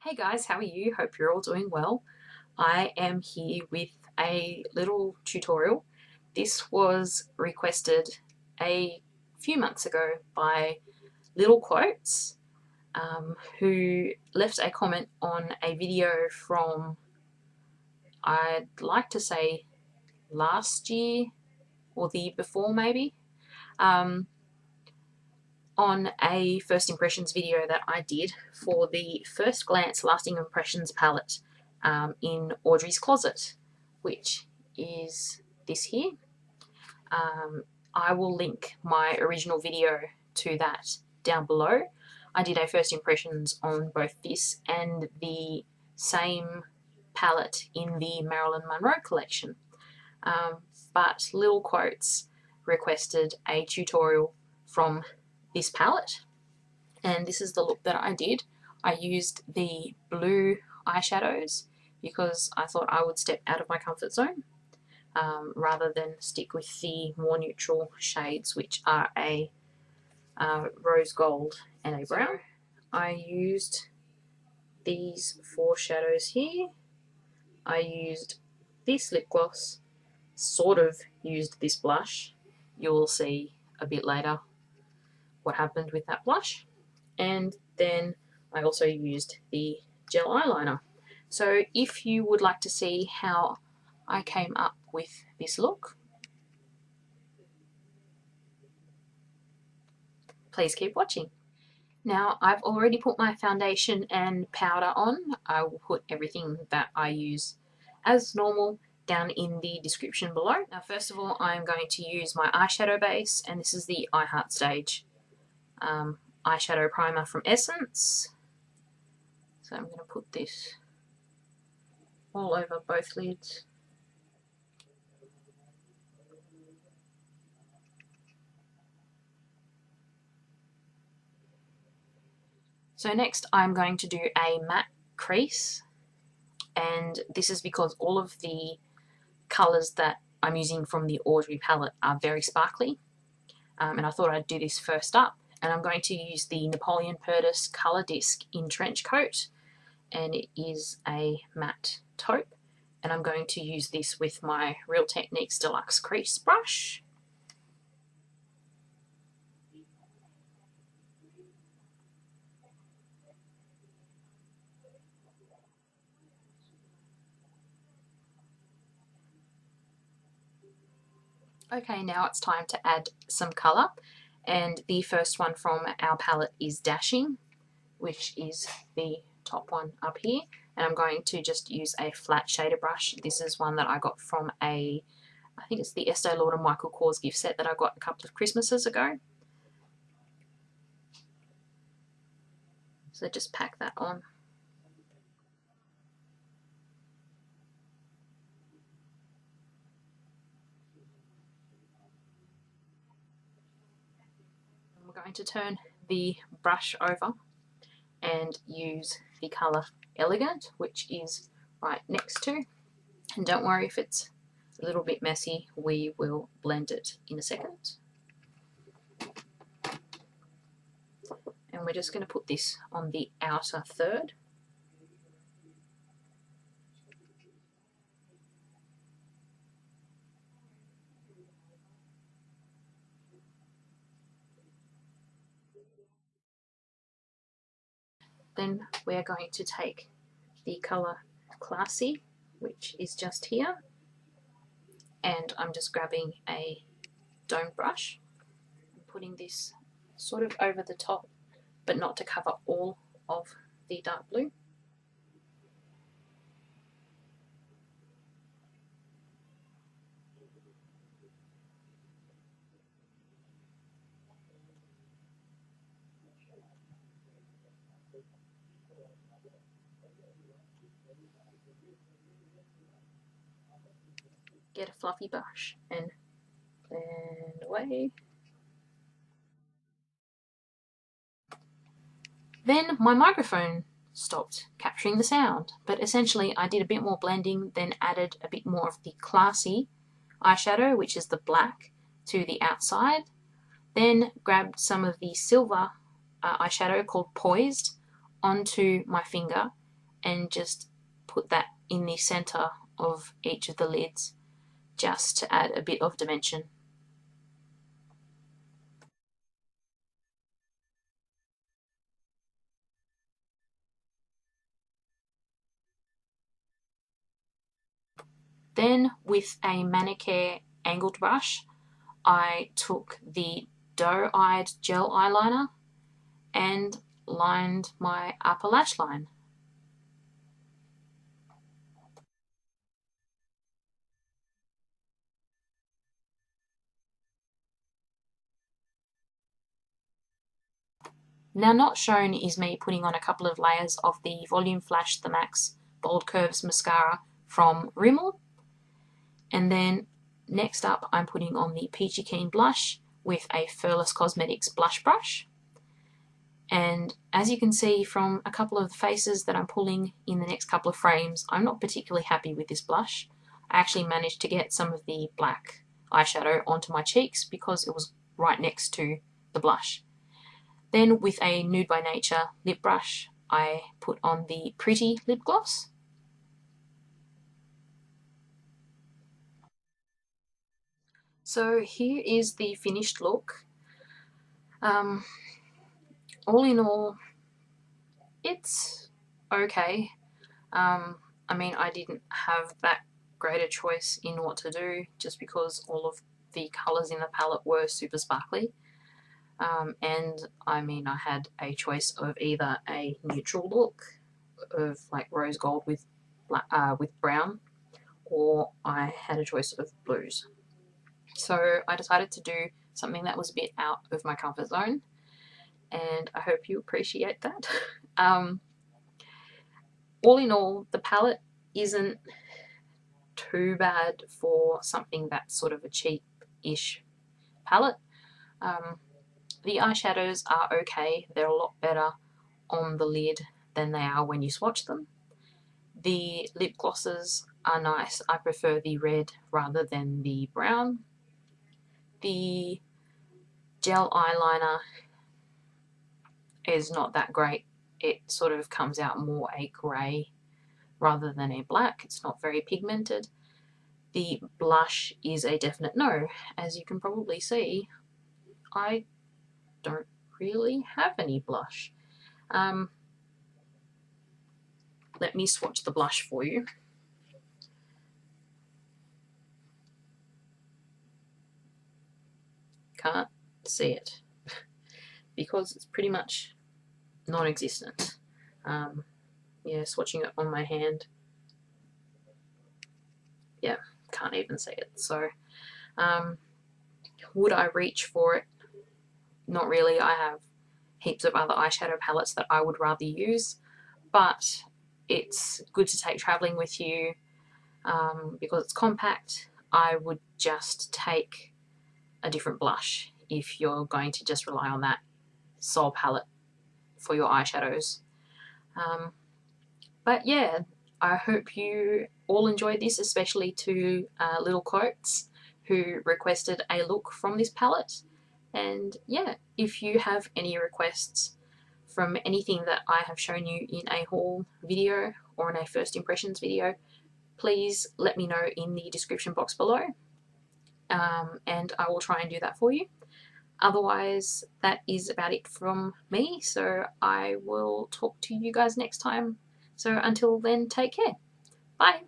Hey guys, how are you? Hope you're all doing well. I am here with a little tutorial. This was requested a few months ago by LilQuotez, who left a comment on a video from, I'd like to say, last year or the year before maybe, um, on a first impressions video that I did for the First Glance Lasting Impressions palette in Audrey's closet, which is this here. I will link my original video to that down below. I did a first impressions on both this and the same palette in the Marilyn Monroe collection. But LilQuotez requested a tutorial from this palette, and this is the look that I did. I used the blue eyeshadows because I thought I would step out of my comfort zone rather than stick with the more neutral shades, which are a rose gold and a brown. I used these four shadows here. I used this lip gloss, sort of used this blush. You'll see a bit later what happened with that blush, and then I also used the gel eyeliner. So if you would like to see how I came up with this look, please keep watching. Now I've already put my foundation and powder on. I will put everything that I use as normal down in the description below. Now first of all, I'm going to use my eyeshadow base, and this is the I Heart Stage eyeshadow primer from Essence. So I'm going to put this all over both lids. So next I'm going to do a matte crease, and this is because all of the colours that I'm using from the Audrey palette are very sparkly, and I thought I'd do this first up. And I'm going to use the Napoleon Purtis Colour Disc in Trench Coat, and it is a matte taupe, and I'm going to use this with my Real Techniques Deluxe Crease Brush. Okay, now it's time to add some colour, and the first one from our palette is Dashing, which is the top one up here, and I'm going to just use a flat shader brush. This is one that I got from I think it's the Estee Lauder Michael Kors gift set that I got a couple of Christmases ago. So just pack that on. We're going to turn the brush over and use the colour Elegant, which is right next to. And don't worry if it's a little bit messy, we will blend it in a second. And we're just going to put this on the outer third. Then we're going to take the colour Classy, which is just here, and I'm just grabbing a dome brush and putting this sort of over the top, but not to cover all of the dark blue. Get a fluffy brush and blend away. Then my microphone stopped capturing the sound, but essentially I did a bit more blending, then added a bit more of the Classy eyeshadow, which is the black, to the outside, then grabbed some of the silver eyeshadow called Poised onto my finger and just put that in the center of each of the lids just to add a bit of dimension. Then with a Manicare angled brush, I took the Doe-eyed gel eyeliner and lined my upper lash line. Now, not shown is me putting on a couple of layers of the Volume Flash The Max Bold Curves Mascara from Rimmel. And then next up, I'm putting on the Peachy-keen blush with a Furless Cosmetics blush brush. And as you can see from a couple of the faces that I'm pulling in the next couple of frames, I'm not particularly happy with this blush. I actually managed to get some of the black eyeshadow onto my cheeks because it was right next to the blush. Then with a Nude by Nature lip brush, I put on the Pretty lip gloss. So here is the finished look. All in all, it's okay. I mean, I didn't have that great a choice in what to do just because all of the colours in the palette were super sparkly. And I mean, I had a choice of either a neutral look of like rose gold with brown, or I had a choice of blues. So I decided to do something that was a bit out of my comfort zone, and I hope you appreciate that. All in all, the palette isn't too bad for something that's sort of a cheap-ish palette. The eyeshadows are okay. They're a lot better on the lid than they are when you swatch them. The lip glosses are nice. I prefer the red rather than the brown. The gel eyeliner is not that great. It sort of comes out more a grey rather than a black. It's not very pigmented. The blush is a definite no. As you can probably see, I don't really have any blush. Let me swatch the blush for you. Can't see it because it's pretty much non-existent. Yeah, swatching it on my hand, yeah, can't even see it. So would I reach for it? Not really. I have heaps of other eyeshadow palettes that I would rather use, but it's good to take traveling with you because it's compact. I would just take a different blush if you're going to just rely on that Sol palette for your eyeshadows. But yeah, I hope you all enjoyed this, especially to LilQuotez, who requested a look from this palette. And yeah, if you have any requests from anything that I have shown you in a haul video or in a first impressions video, please let me know in the description box below, and I will try and do that for you. Otherwise, that is about it from me, so I will talk to you guys next time. So until then, take care. Bye.